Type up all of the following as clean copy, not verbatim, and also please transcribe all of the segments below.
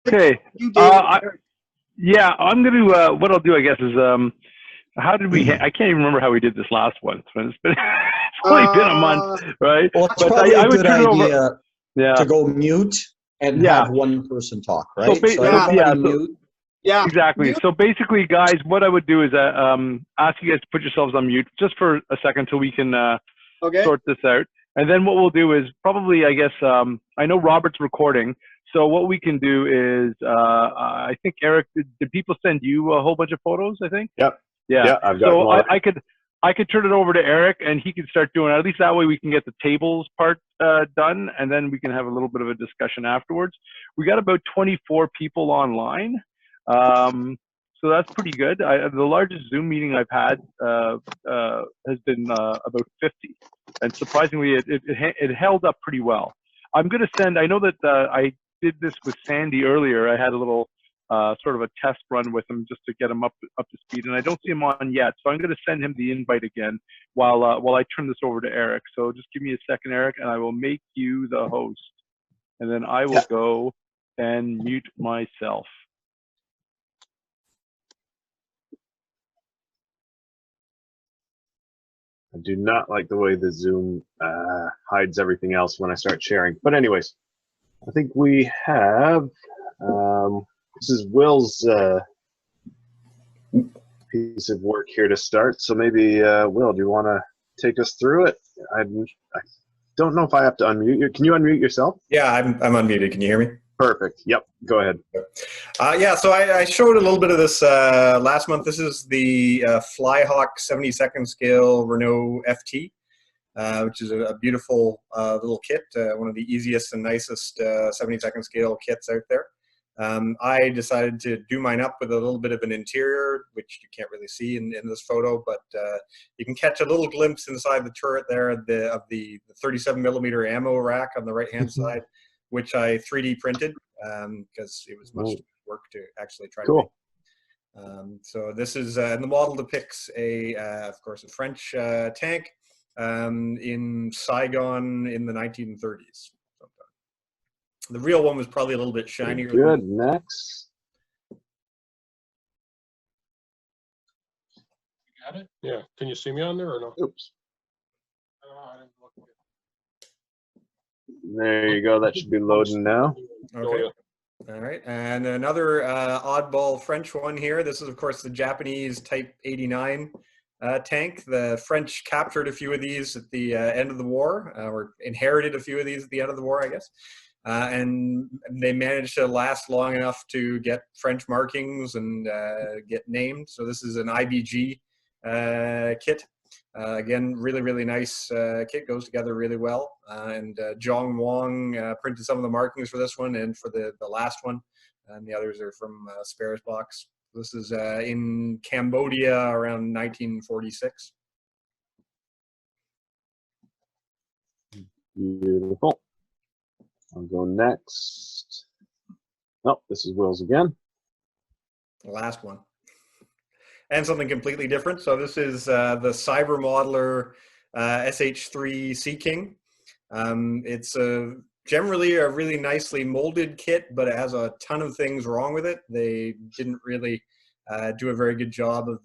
Okay. You, David. Yeah, I'm going to, what I'll do, I guess, is, how did we, I can't even remember how we did this last one. It's been, it's only been a month, right? Well, it's But probably I a would good turn it over. idea Yeah. to go mute and Yeah. have one person talk, right? So yeah. everybody mute. Yeah. Exactly. Mute. So basically, guys, what I would do is ask you guys to put yourselves on mute just for a second till we can Okay. sort this out. And then what we'll do is probably, I guess, I know Robert's recording. So what we can do is, I think, Eric, did people send you a whole bunch of photos, I think? Yep. Yeah. Yeah, I've got so I could turn it over to Eric and he can start doing it. At least that way we can get the tables part done, and then we can have a little bit of a discussion afterwards. We got about 24 people online. So that's pretty good. The largest Zoom meeting I've had has been about 50. And surprisingly, it held up pretty well. I'm going to send, I know that I did this with Sandy earlier. I had a little sort of a test run with him just to get him up to speed, and I don't see him on yet. So I'm going to send him the invite again while I turn this over to Eric. So just give me a second, Eric, and I will make you the host. And then I will go and mute myself. I do not like the way the Zoom hides everything else when I start sharing. But anyways, I think we have, this is Will's piece of work here to start. So maybe, Will, do you want to take us through it? I don't know if I have to unmute you. Can you unmute yourself? Yeah, I'm unmuted. Can you hear me? Perfect. Yep. Go ahead. Yeah, so I showed a little bit of this last month. This is the Flyhawk 72nd scale Renault FT, which is a beautiful little kit, one of the easiest and nicest 72nd scale kits out there. I decided to do mine up with a little bit of an interior, which you can't really see in this photo, but you can catch a little glimpse inside the turret there of the 37mm ammo rack on the right-hand side, which I 3D printed because it was much work to actually try to make. So this is, and the model depicts of course, a French tank in Saigon in the 1930s. The real one was probably a little bit shinier. Good. Next. Got it? Yeah. Can you see me on there or no? Oops. I didn't look at it. There you go. That should be loading now. Okay. All right. And another oddball French one here. This is, of course, the Japanese Type 89 tank. The French captured a few of these at the end of the war, or inherited a few of these at the end of the war, I guess. And they managed to last long enough to get French markings and get named. So this is an IBG kit. Again, really, really nice kit, goes together really well. And Zhong Wang printed some of the markings for this one and for the last one. And the others are from Spares Box. This is in Cambodia around 1946. Beautiful. I'll go next. Oh, this is Will's again. The last one. And something completely different. So this is the Cyber Modeler SH3 Sea King. It's generally a really nicely molded kit, but it has a ton of things wrong with it. They didn't really do a very good job of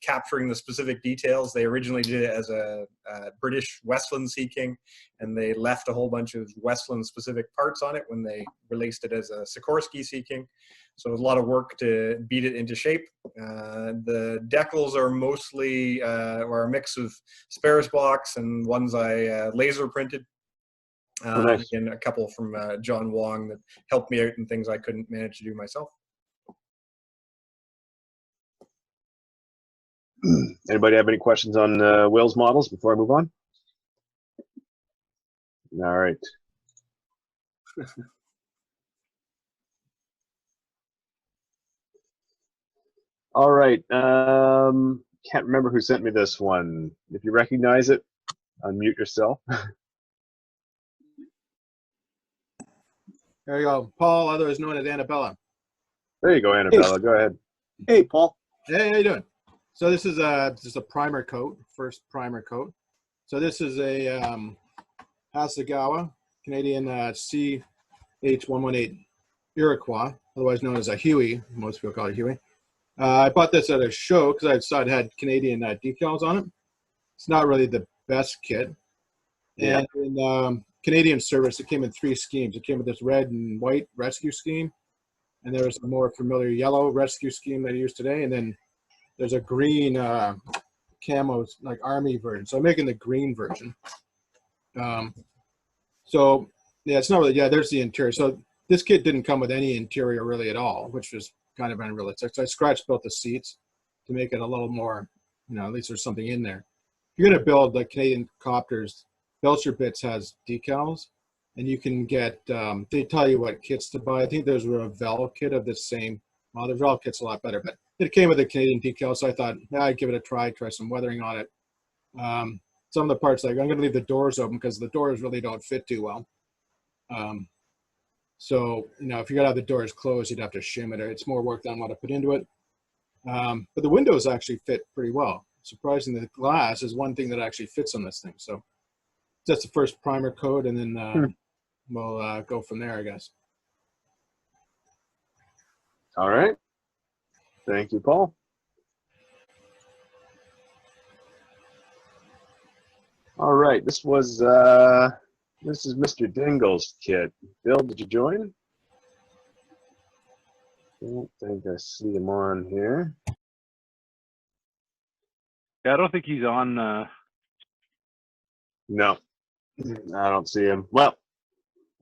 capturing the specific details. They originally did it as a British Westland Sea King, and they left a whole bunch of Westland specific parts on it when they released it as a Sikorsky Sea King. So it was a lot of work to beat it into shape. The decals are mostly, or a mix of Spares Box and ones I laser printed. Nice. And a couple from John Wong that helped me out in things I couldn't manage to do myself. Anybody have any questions on Will's models before I move on? All right. All right. Can't remember who sent me this one. If you recognize it, unmute yourself. There you go. Paul, otherwise known as Annabella. There you go, Annabella. Go ahead. Hey, Paul. Hey, how you doing? So this is just a primer coat, first primer coat. So this is a Hasegawa Canadian CH118 Iroquois, otherwise known as a Huey. Most people call it Huey. I bought this at a show because I saw it had Canadian decals on it. It's not really the best kit. Yeah. And in Canadian service, it came in 3 schemes. It came with this red and white rescue scheme, and there was a more familiar yellow rescue scheme that I use today, and then there's a green camo, like army version. So I'm making the green version. So yeah, it's not really, yeah, there's the interior. So this kit didn't come with any interior really at all, which was kind of unrealistic. So I scratch built the seats to make it a little more, at least there's something in there. If you're going to build the Canadian copters, Belcher Bits has decals, and you can get, they tell you what kits to buy. I think there's a Revell kit of the same, well, the Revell kit's a lot better, but it came with a Canadian decal, so I thought, I'd give it a try some weathering on it. Some of the parts, like I'm going to leave the doors open because the doors really don't fit too well. So, if you're going to have the doors closed, you'd have to shim it. It's more work than what I put into it. But the windows actually fit pretty well. Surprisingly, the glass is one thing that actually fits on this thing. So that's the first primer coat, and then we'll go from there, I guess. All right. Thank you, Paul. All right. This is Mr. Dingle's kit. Bill, did you join? I don't think I see him on here. Yeah, I don't think he's on. No, I don't see him. Well,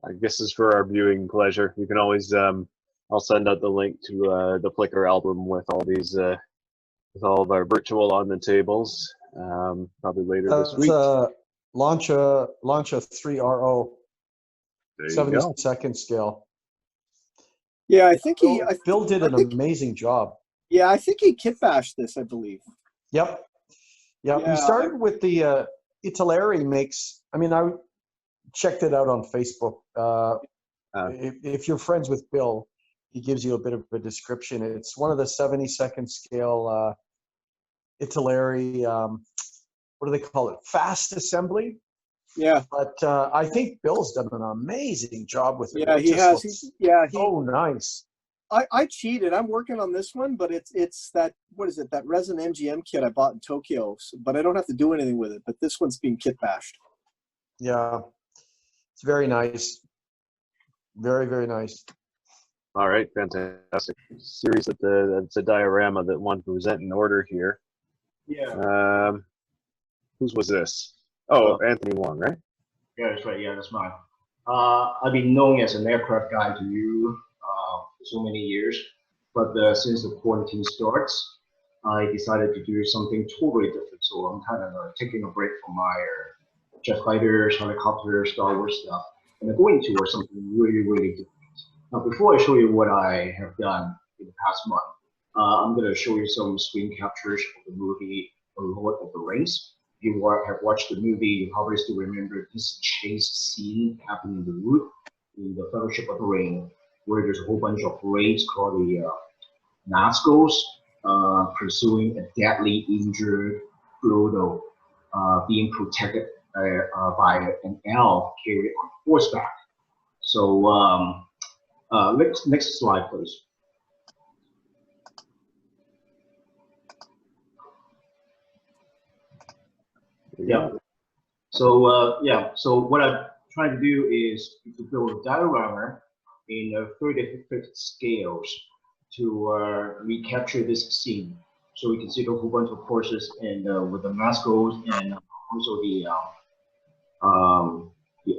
I guess it's for our viewing pleasure. You can always, I'll send out the link to the Flickr album with all these, with all of our virtual on the tables, probably later this week. Launcha 3RO, There you 70-second scale. Yeah, I think Bill did an amazing job. Yeah, I think he kit bashed this, I believe. Yep. Yeah, Yeah, we started with the Italeri makes. I mean, I checked it out on Facebook. If you're friends with Bill, he gives you a bit of a description. It's one of the 70-second scale Italeri. What do they call it? Fast assembly. Yeah. But I think Bill's done an amazing job with it. Yeah, he has. So nice. I cheated. I'm working on this one, but it's that, what is it? That resin MGM kit I bought in Tokyo, but I don't have to do anything with it. But this one's being kit bashed. Yeah, it's very nice. Very, very nice. All right, fantastic. Series that's a diorama that one to present in order here. Yeah. Whose was this? Oh, Anthony Wong, right? Yeah, that's right. Yeah, that's mine. I've been known as an aircraft guy to you for so many years, but since the quarantine starts, I decided to do something totally different. So I'm kind of taking a break from my jet fighters, helicopters, Star Wars stuff, and I'm going towards something really, really different. Now, before I show you what I have done in the past month, I'm going to show you some screen captures of the movie The Lord of the Rings. If you have watched the movie, you probably still remember this chase scene happening in the wood in the Fellowship of the Ring, where there's a whole bunch of raids called the Nazgûls pursuing a deadly injured Frodo being protected by an elf carried on horseback. So next slide, please. Yeah. So so what I'm trying to do is to build a diorama in 35th scales to recapture this scene. So we can see the whole bunch of horses and with the Nazgûls and also the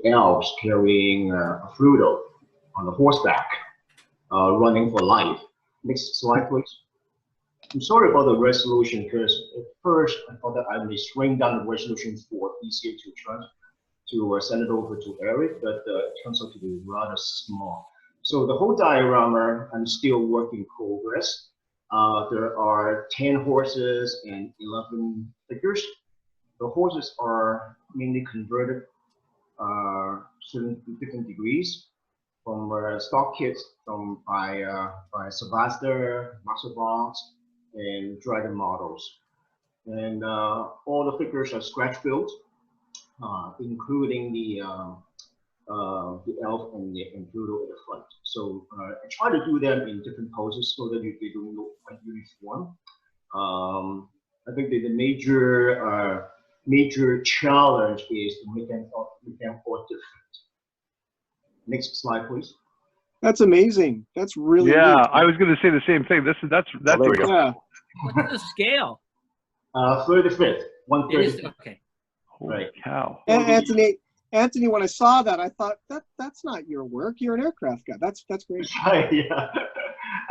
elves carrying Frodo on the horseback, running for life. Next slide, please. I'm sorry about the resolution because at first I thought that I would shrink down the resolution for easier to send it over to Eric, but it turns out to be rather small. So the whole diorama, I'm still work in progress. There are 10 horses and 11 figures. The horses are mainly converted certain different degrees from stock kits by Sylvester, Masterbox, and Dragon models. And all the figures are scratch built, including the the elf and Doodle at the front. So I try to do them in different poses so that they don't look quite uniform. I think that the major challenge is to make them all different. Next slide, please. That's amazing. That's really Yeah, neat. I was going to say the same thing. That's there we go. Yeah. What's the scale? 35th, 1/35. It is, okay. Holy Right. cow. And Anthony, when I saw that, I thought that's not your work. You're an aircraft guy. That's great. Yeah,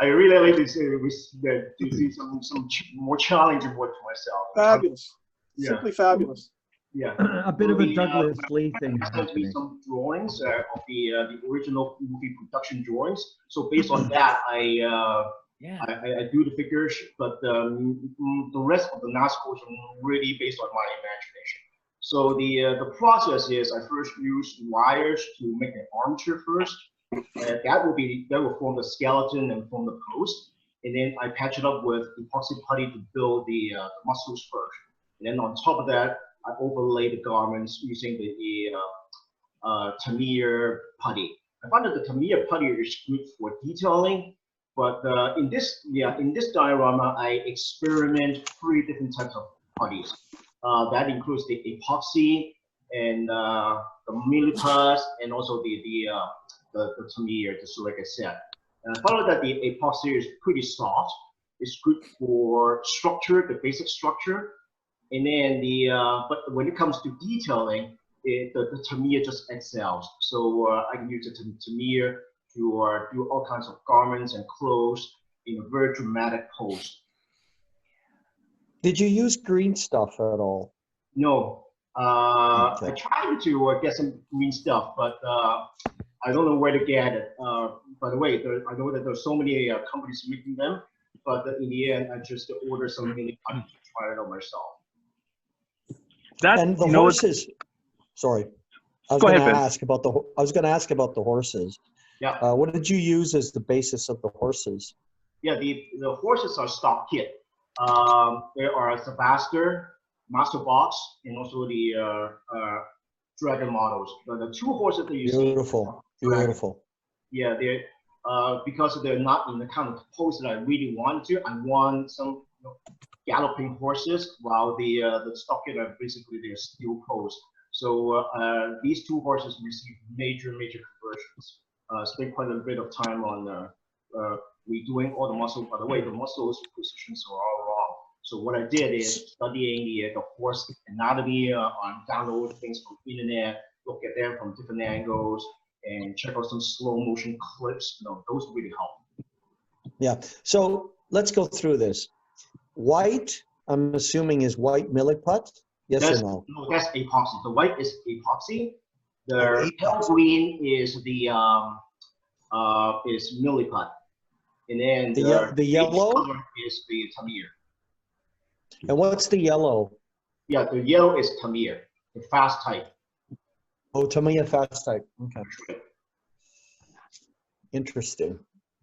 I really like to see some more challenging work for myself. Fabulous. Yeah. Simply fabulous. Yeah. A bit of a Douglas Lee thing There's going to be happening. some drawings of the original movie production drawings. So based on that, I do the figures, but the rest of the Nazgûls are really based on my imagination. So the process is I first use wires to make an armature first. That will form the skeleton and form the post, and then I patch it up with epoxy putty to build the muscles first. And then on top of that, I overlay the garments using the Tamiya putty. I find that the Tamiya putty is good for detailing, but in this diorama, I experiment 3 different types of putties. That includes the epoxy and the milliput, and also the Tamiya, just like I said. And I found that the epoxy is pretty soft. It's good for structure, the basic structure. And then but when it comes to detailing, the Tamiya just excels. So I can use the Tamiya to do all kinds of garments and clothes in a very dramatic pose. Did you use green stuff at all? No, Okay. I tried to get some green stuff, but I don't know where to get it. By the way, I know that there's so many companies making them, but in the end, I just ordered something to try it out myself. And the horses. Sorry, I was Go going to ahead, Ben. ask about the horses. Yeah. What did you use as the basis of the horses? Yeah, the horses are stock kit. There are Sebaster, Master Box, and also the Dragon models. The 2 horses that you see. Beautiful, beautiful. Yeah, they're because they're not in the kind of pose that I really want to. I want some galloping horses, while the stock kit are basically their steel pose. So these 2 horses received major conversions. Spent quite a bit of time on redoing all the muscle. By the way, the muscles positions are all wrong. So what I did is studying the horse anatomy, on download things from the internet, look at them from different angles, and check out some slow motion clips. Those really help. Yeah. So let's go through this. White, I'm assuming, is white milliput. Yes or no? No, that's epoxy. The white is epoxy. The epoxy. pale green is the is milliput, and then The yellow color is the Tamiya. And what's the yellow? Yeah, the yellow is Tamiya, the fast type. Oh, Tamiya fast type. Okay. Interesting.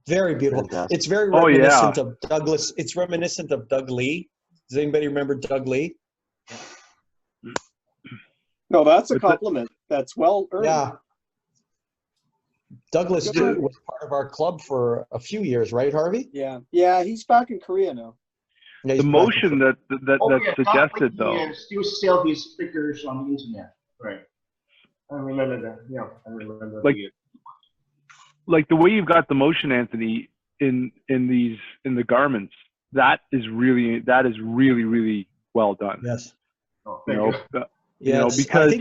Very beautiful. Fantastic. It's very reminiscent of Douglas. It's reminiscent of Doug Lee. Does anybody remember Doug Lee? No, that's a compliment. That's well earned. Yeah. Douglas was part of our club for a few years, right, Harvey? Yeah. Yeah, he's back in Korea now. Yeah, The motion that's suggested, though. Yeah, still sell hese figures on the internet. Right. I remember that. Yeah, I remember. Like the way you've got the motion, Anthony, in the garments, that is really well done. Yes. Oh, You thank know, Yes. because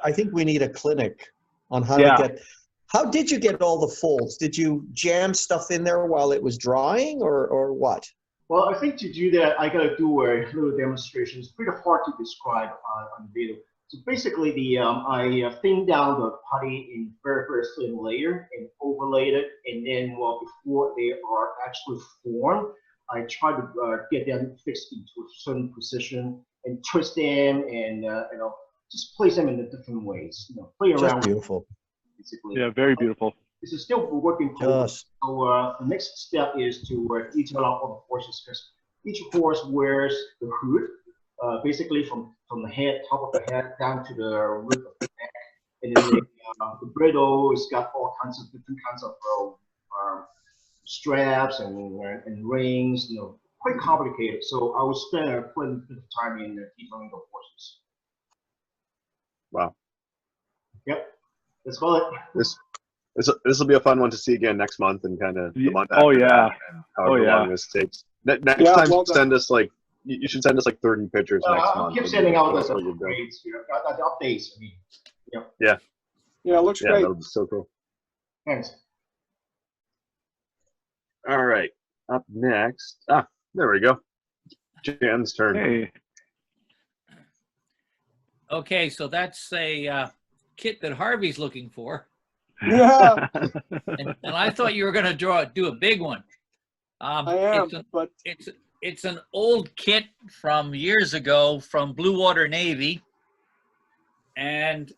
I think we need a clinic on how Yeah. to get. How did you get all the folds? Did you jam stuff in there while it was drying, or what? Well, I think to do that, I gotta do a little demonstration. It's pretty hard to describe on video. So basically, I thin down the putty in very thin layer and overlaid it, and then before they are actually formed, I try to get them fixed into a certain position and twist them and just place them in the different ways. Play around. Just beautiful. Basically. Yeah, very beautiful. This is still work in progress. Yes. So the next step is to detail out all the horses, because each horse wears the hood, basically from the head, top of the head, down to the root of the neck, and then The bridle, it's got all kinds of different kinds of straps and rings, you know, quite complicated. So I would spend quite a bit of time in detailing the horses. Wow. Yep, that's about it. This will be a fun one to see again next month and kind of the month Oh after yeah. that, however long this takes. Next time, well done. send us like you should send us like 30 pictures next I'll month. keep sending out the updates. The updates. I mean, yep. Yeah. Yeah, it looks Yeah, great. that'll be so cool. Thanks. All right. Up next. There we go. Jan's turn. Hey. Okay, so that's a kit that Harvey's looking for. Yeah, And I thought you were going to do a big one. I am, but It's an old kit from years ago from Blue Water Navy, and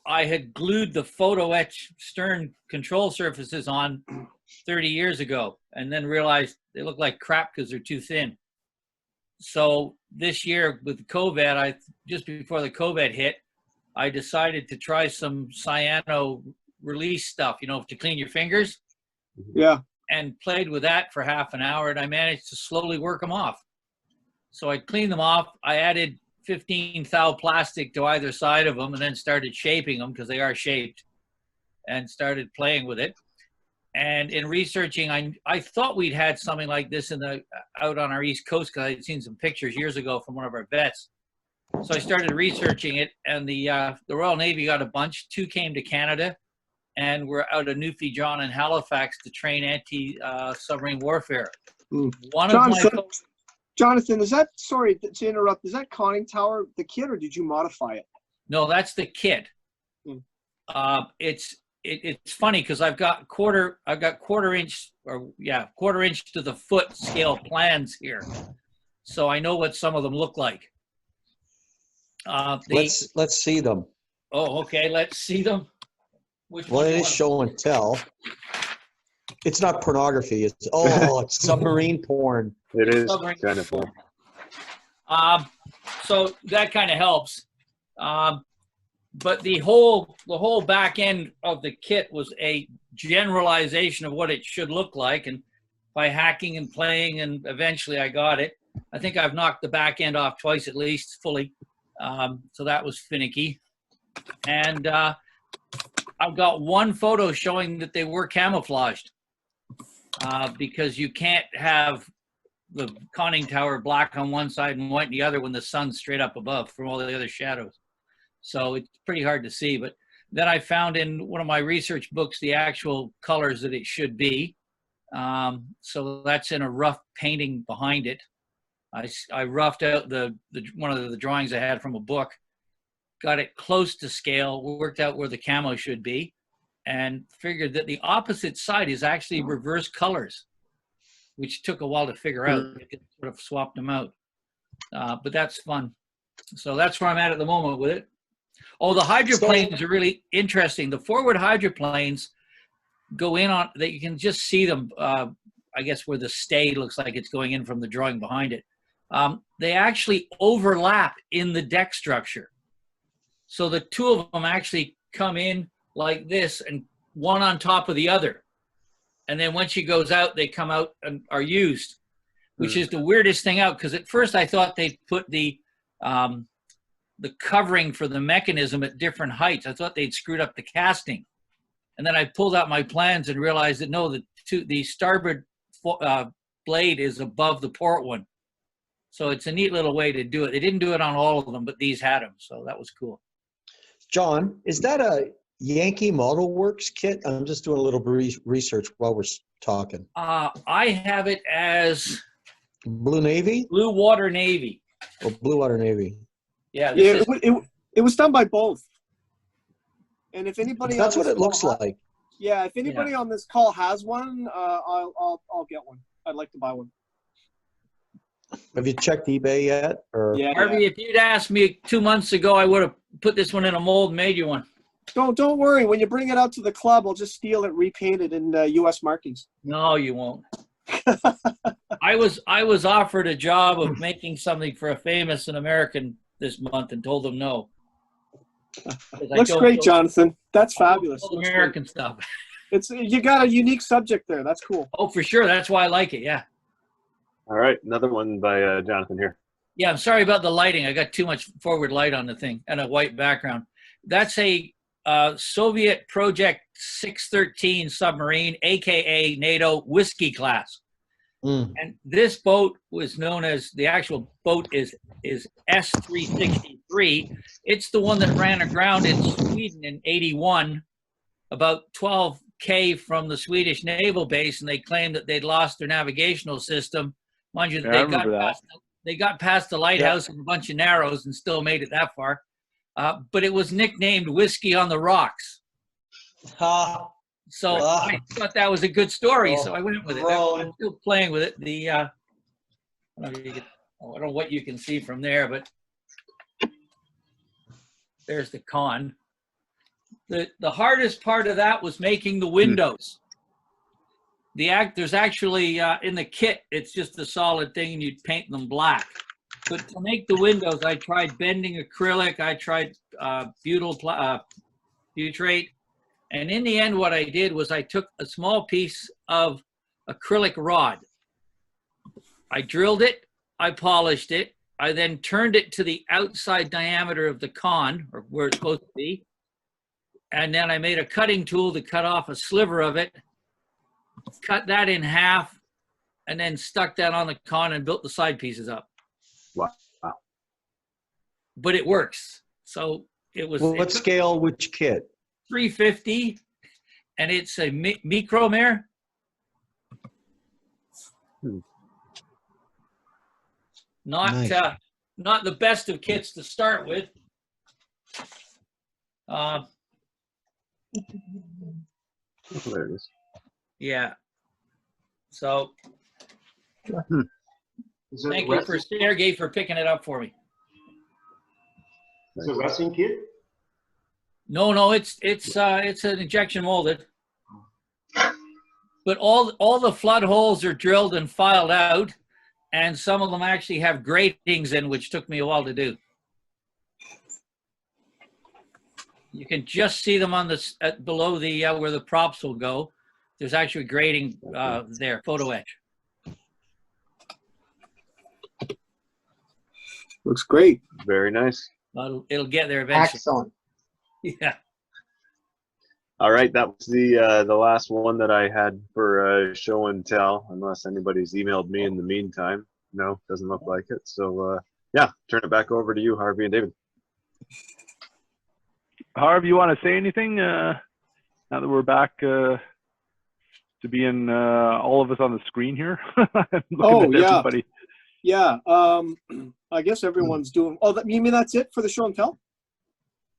I had glued the photo etch stern control surfaces on 30 years ago, and then realized they look like crap because they're too thin. So this year with COVID, just before the COVID hit, I decided to try some cyano release stuff, you know, to clean your fingers. yeah, And played with that for half an hour, and I managed to slowly work them off. So I cleaned them off. I added 15 thou plastic to either side of them and then started shaping them because they are shaped, and started playing with it. And in researching, I thought we'd had something like this out on our East Coast because I'd seen some pictures years ago from one of our vets. So I started researching it, and the Royal Navy got a bunch. 2 came to Canada, and we're out of Newfie John and Halifax to train anti-submarine warfare. Jonathan, is that, sorry to interrupt, is that conning tower the kit, or did you modify it? No, that's the kit. It's funny because I've got quarter inch to the foot scale plans here, so I know what some of them look like. Let's see them. Oh, okay. Let's see them. Well, it is show and tell. It's not pornography. It's submarine porn. It is kind of porn. So that kind of helps. But the whole back end of the kit was a generalization of what it should look like, and by hacking and playing, and eventually I got it. I think I've knocked the back end off twice at least fully. So that was finicky. And I've got one photo showing that they were camouflaged because you can't have the conning tower black on one side and white on the other when the sun's straight up above from all the other shadows. So it's pretty hard to see. But then I found in one of my research books the actual colors that it should be. So that's in a rough painting behind it. I roughed out one of the drawings I had from a book, got it close to scale, worked out where the camo should be, and figured that the opposite side is actually reverse colors, which took a while to figure out. It sort of swapped them out. But that's fun. So that's where I'm at the moment with it. Oh, the hydroplanes are really interesting. The forward hydroplanes go in on, that you can just see them, I guess where the stay looks like it's going in from the drawing behind it. They actually overlap in the deck structure. So the 2 of them actually come in like this, and one on top of the other. And then when she goes out, they come out and are used, which is the weirdest thing out, because at first I thought they'd put the covering for the mechanism at different heights. I thought they'd screwed up the casting. And then I pulled out my plans and realized that no, the starboard blade is above the port one. So it's a neat little way to do it. They didn't do it on all of them, but these had them. So that was cool. John, is that a Yankee Model Works kit? I'm just doing a little research while we're talking. I have it as Blue Navy? Blue Water Navy. Or Blue Water Navy. Yeah. It was done by both. And if anybody, that's what it looks like. Yeah, if anybody on this call has one, I'll get one. I'd like to buy one. Have you checked eBay yet? Or yeah, Harvey, if you'd asked me 2 months ago, I would have put this one in a mold and made you one. Don't worry. When you bring it out to the club, I'll just steal it, repaint it in U.S. markings. No, you won't. I was offered a job of making something for a famous American this month and told them no. Looks great, Jonathan. That's fabulous. All American stuff. You got a unique subject there. That's cool. Oh, for sure. That's why I like it. Yeah. All right, another one by Jonathan here. Yeah, I'm sorry about the lighting. I got too much forward light on the thing and a white background. That's a Soviet Project 613 submarine, aka NATO Whiskey class. And this boat was known as, the actual boat is S-363. It's the one that ran aground in Sweden in '81, about 12K from the Swedish naval base, and they claimed that they'd lost their navigational system. Mind you, they got past the lighthouse and a bunch of narrows and still made it that far. But it was nicknamed Whiskey on the Rocks. So I thought that was a good story, so I went with it. I'm still playing with it. I don't know what you can see from there, but there's the con. The hardest part of that was making the windows. There's actually in the kit, it's just a solid thing, and you'd paint them black. But to make the windows, I tried bending acrylic, I tried butyrate, and in the end, what I did was I took a small piece of acrylic rod. I drilled it, I polished it, I then turned it to the outside diameter of the con, or where it's supposed to be, and then I made a cutting tool to cut off a sliver of it, cut that in half, and then stuck that on the con and built the side pieces up. Wow. But it works. So it was. What scale, which kit? 350, and it's a micromere. Not Nice. Not the best of kits to start with. There it is. Yeah. So Is it thank you for Sergey for picking it up for me. Is it a wrestling kit? No, it's an injection molded. But all the flood holes are drilled and filed out, and some of them actually have gratings in, which took me a while to do. You can just see them on below the where the props will go. There's actually grating there, photo etch. Looks great. Very nice. It'll get there eventually. Excellent. Yeah. All right, that was the last one that I had for show and tell, unless anybody's emailed me in the meantime. No, doesn't look like it. So yeah, turn it back over to you, Harvey and David. Harv, you want to say anything now that we're back to being all of us on the screen here? Everybody. Yeah. I guess everyone's doing. Oh, you mean that's it for the show and tell?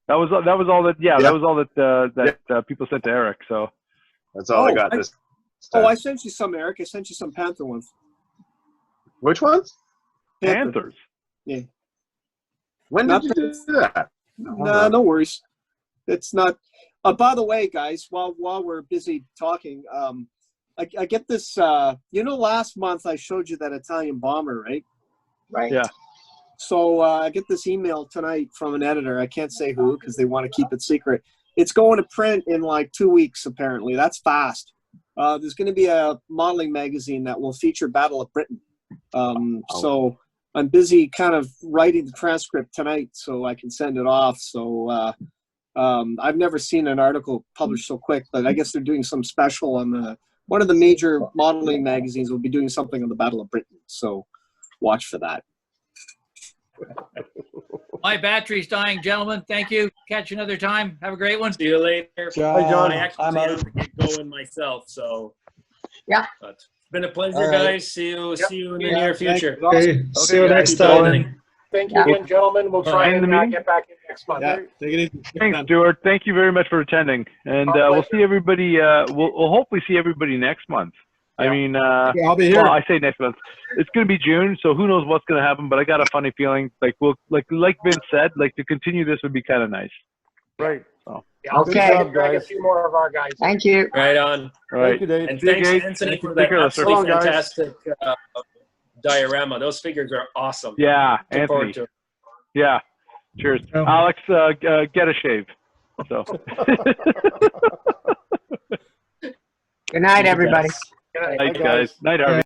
That was all that. Yeah, that was all that people sent to Eric. So that's all I got this time. I sent you some, Eric. I sent you some Panther ones. Which ones? Panthers. Yeah. When did you do that? No worries. It's not. By the way, guys, while we're busy talking, I get this. Last month I showed you that Italian bomber, right? Right. Yeah. So I get this email tonight from an editor. I can't say who because they want to keep it secret. It's going to print in like 2 weeks, apparently. That's fast. There's going to be a modeling magazine that will feature Battle of Britain. So I'm busy kind of writing the transcript tonight so I can send it off. So I've never seen an article published so quick, but I guess they're doing some special on one of the major modeling magazines will be doing something on the Battle of Britain. So watch for that. My battery's dying, gentlemen. Thank you. Catch you another time. Have a great one. See you later. John, I actually have to get going myself, so yeah. But it's been a pleasure, All right. guys. See you in the near future. Okay, See you next time. Thank you again, gentlemen. We'll try And and get back in next month. Yeah, take it easy. Thanks, Stuart. Thank you very much for attending, and we'll see everybody. We'll hopefully see everybody next month. I mean, Yeah, I'll be here. well, I say next month. It's going to be June, so who knows what's going to happen? But I got a funny feeling, like Vince said, like to continue this would be kind of nice. Right. So. Yeah, I'll Okay. drag a few more of our guys. Thank you. Right on. All right. Thank you, Dave. And See you, thanks, Gabe. Anthony, Thank you. for Take that care, sir. absolutely So long, guys. fantastic diorama. Those figures are awesome. Yeah, Looking forward Anthony. to it. Yeah. Cheers. Oh. Alex, get a shave. So. Good night, everybody. Night, guys. Night, Harvey.